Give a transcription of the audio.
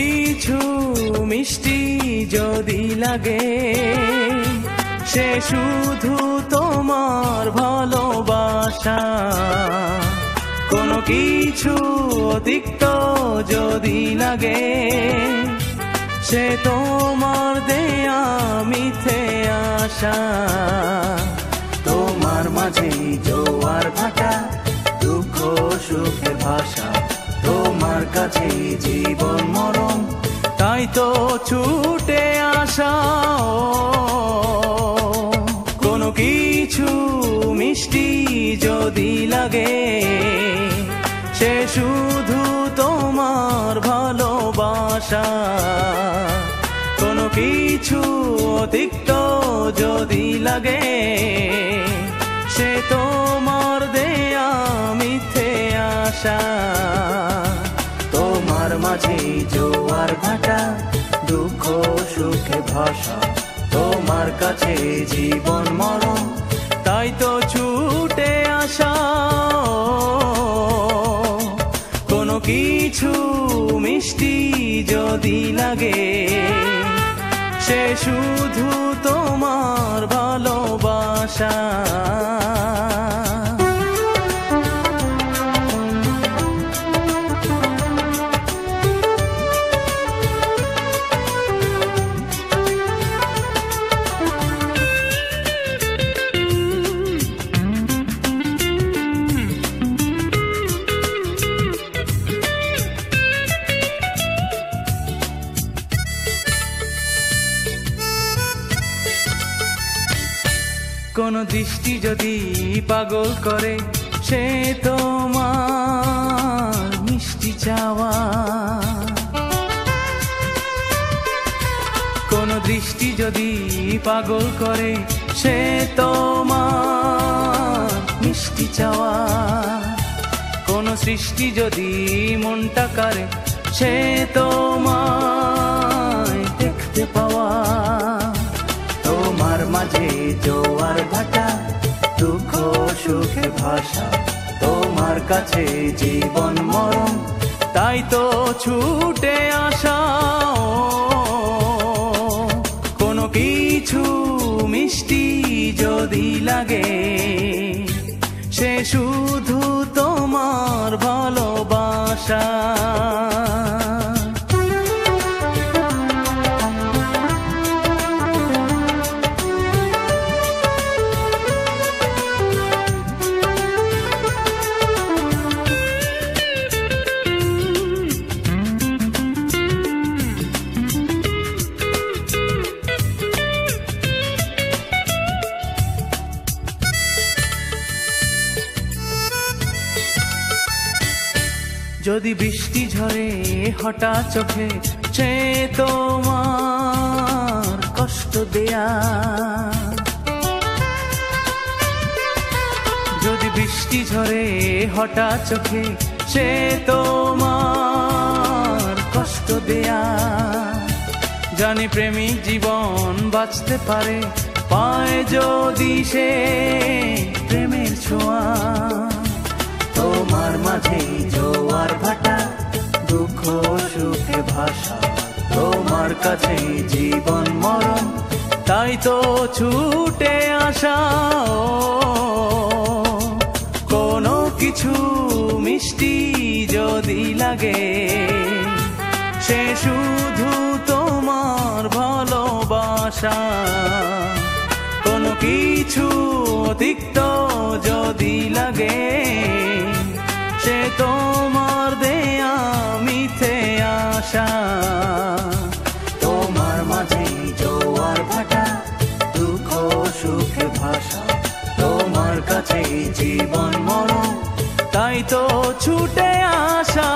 কিছু মিষ্টি যদি লাগে, সে শুধু তোমার ভালোবাসা। কোনো কিছু অতিক্ত যদি লাগে, সে তোমার দেয়া মিথ্যে আশা। তোমার মাঝে জোয়ার ভাটা, দুঃখ সুখের ভাষা। তোমার কাছে জীবন মরণ, তাই তো ছুটে আসা। কোনো কিছু মিষ্টি যদি লাগে, সে শুধু তোমার ভালোবাসা। কোনো কিছু অতিক্ত যদি লাগে, সে তোমার দেয়া মিথ্যে আশা। তোমার মাঝে জোয়ার ভাটা, দুঃখ সুখে ভাষা। তোমার কাছে জীবন মরণ, তাই তো ছুটে আসা। কোনো কিছু মিষ্টি যদি লাগে, সে শুধু তোমার ভালোবাসা। কোন দৃষ্টি যদি পাগল করে, সে তোমার মিষ্টি চাওয়া। কোন দৃষ্টি যদি পাগল করে, সে তোমার মিষ্টি চাওয়া। কোন সৃষ্টি যদি মনটা কারে, সে তোমায় দেখতে পাওয়া। তোমার মাঝে জোয়ার ভাটা, দুঃখ সুখে ভাষা। তোমার কাছে জীবন মরণ, তাই তো ছুটে আসা। কোনো কিছু মিষ্টি যদি লাগে, সে শুধু তোমার ভালোবাসা। যদি বৃষ্টি ঝরে হঠাৎ চোখে, সে তোমার কষ্ট দেয়া। যদি বৃষ্টি ঝরে হঠাৎ চোখে, সে তোমার কষ্ট দেয়া। জানি প্রেমিক জীবন বাঁচতে পারে, পায় যদি সে প্রেমের ছোঁয়া। তোমার মাঝে জোয়ার ভাটা, দুঃখ সুখে ভাষা। তোমার কাছে জীবন মরণ, তাই তো ছুটে আসা। কোনো কিছু মিষ্টি যদি লাগে, সে শুধু তোমার ভালোবাসা। কোনো কিছু অতিক্ত যদি লাগে, সে তোমার দেয়া মিথ্যে আশা। তোমার মাঝে জোয়ার ভাটা, দুঃখ সুখে ভাষা। তোমার কাছে জীবন মরণ, তাই তো ছুটে আসা।